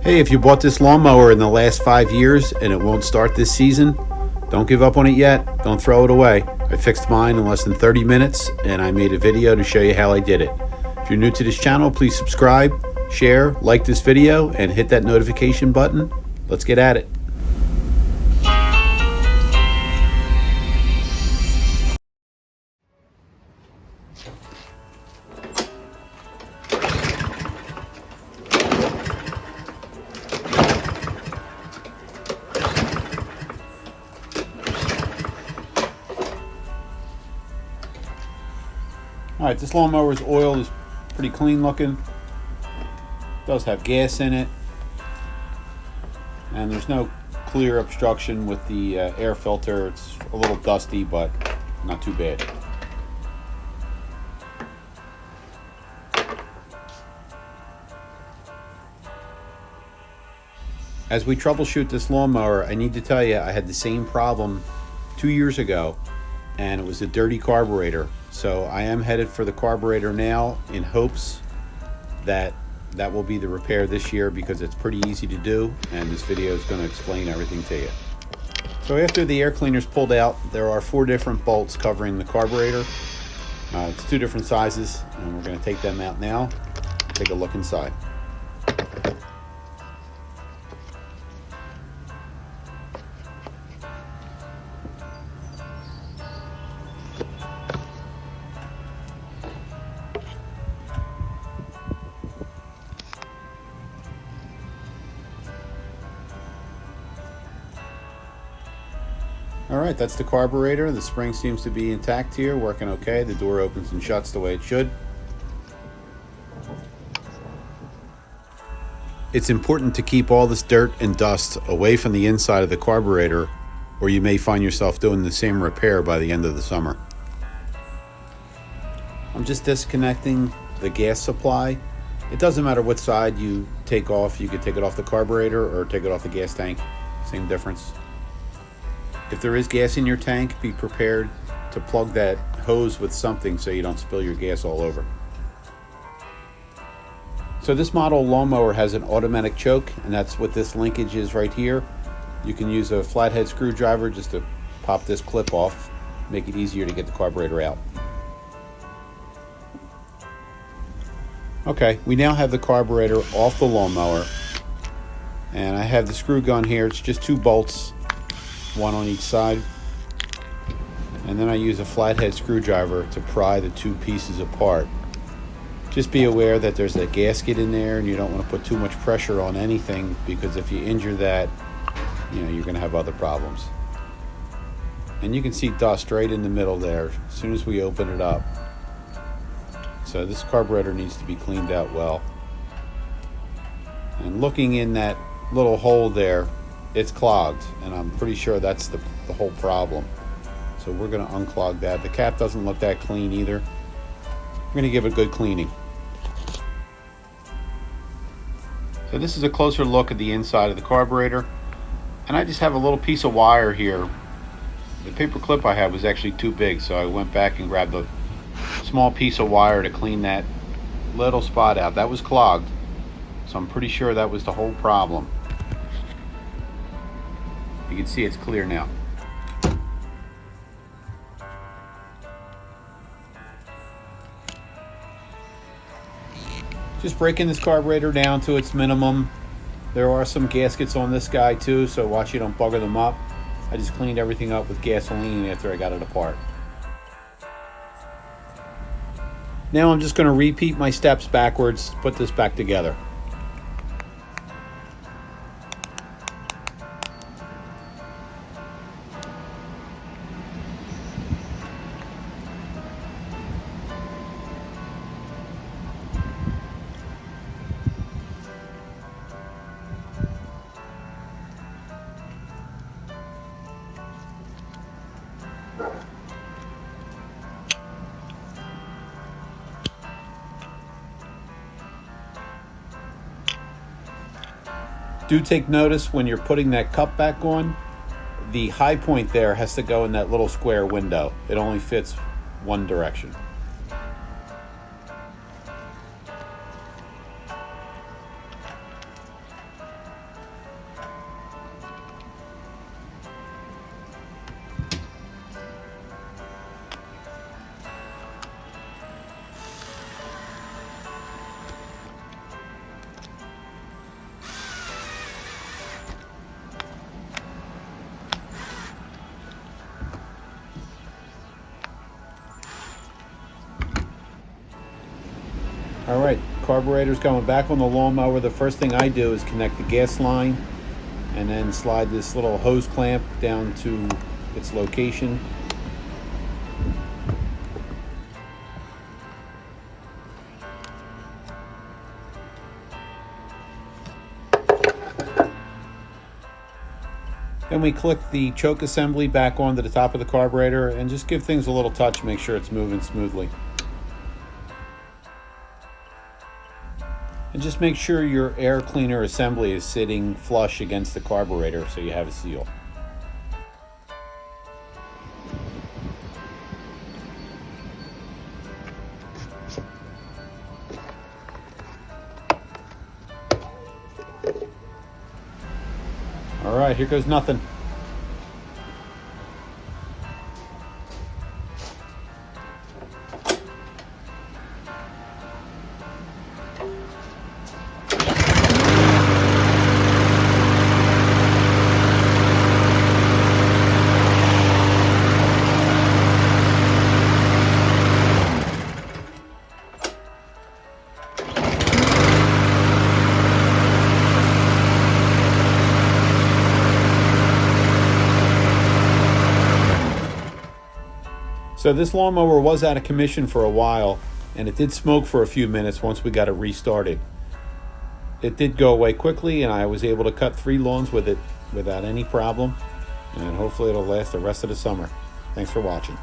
Hey, if you bought this lawnmower in the last 5 years and it won't start this season, don't give up on it yet. Don't throw it away. I fixed mine in less than 30 minutes and I made a video to show you how I did it. If you're new to this channel, please subscribe, share, like this video, and hit that notification button. Let's get at it. Alright, this lawnmower's oil is pretty clean looking. It does have gas in it. And there's no clear obstruction with the air filter. It's a little dusty, but not too bad. As we troubleshoot this lawnmower, I need to tell you I had the same problem 2 years ago, and it was a dirty carburetor. So I am headed for the carburetor now in hopes that that will be the repair this year, because it's pretty easy to do, and this video is going to explain everything to you. So after the air cleaner's pulled out, there are 4 different bolts covering the carburetor. It's 2 different sizes, and we're going to take them out now. Take a look inside. Alright, that's the carburetor. The spring seems to be intact here, working okay. The door opens and shuts the way it should. It's important to keep all this dirt and dust away from the inside of the carburetor, or you may find yourself doing the same repair by the end of the summer. I'm just disconnecting the gas supply. It doesn't matter what side you take off. You could take it off the carburetor or take it off the gas tank. Same difference. If there is gas in your tank, be prepared to plug that hose with something so you don't spill your gas all over. So this model lawnmower has an automatic choke, and that's what this linkage is right here. You can use a flathead screwdriver just to pop this clip off, make it easier to get the carburetor out. Okay, we now have the carburetor off the lawnmower, and I have the screw gun here. It's just 2 bolts, 1 on each side, and then I use a flathead screwdriver to pry the 2 pieces apart. Just be aware that there's a gasket in there, and you don't want to put too much pressure on anything, because if you injure that, you're going to have other problems. And you can see dust right in the middle there as soon as we open it up. So this carburetor needs to be cleaned out well. And looking in that little hole there, it's clogged, and I'm pretty sure that's the whole problem. So we're going to unclog that. The cap doesn't look that clean either. We're going to give it a good cleaning. So this is a closer look at the inside of the carburetor, and I just have a little piece of wire here. The paper clip I had was actually too big, so I went back and grabbed a small piece of wire to clean that little spot out. That was clogged, so I'm pretty sure that was the whole problem. You can see it's clear now. Just breaking this carburetor down to its minimum. There are some gaskets on this guy too, so watch you don't bugger them up. I just cleaned everything up with gasoline after I got it apart. Now I'm just going to repeat my steps backwards to put this back together. Do take notice when you're putting that cup back on, the high point there has to go in that little square window. It only fits one direction. Carburetor's going back on the lawnmower. The first thing I do is connect the gas line and then slide this little hose clamp down to its location. Then we click the choke assembly back onto the top of the carburetor and just give things a little touch, make sure it's moving smoothly. And just make sure your air cleaner assembly is sitting flush against the carburetor so you have a seal. All right, here goes nothing. So this lawnmower was out of commission for a while, and it did smoke for a few minutes once we got it restarted. It did go away quickly, and I was able to cut 3 lawns with it without any problem, and hopefully it'll last the rest of the summer. Thanks for watching.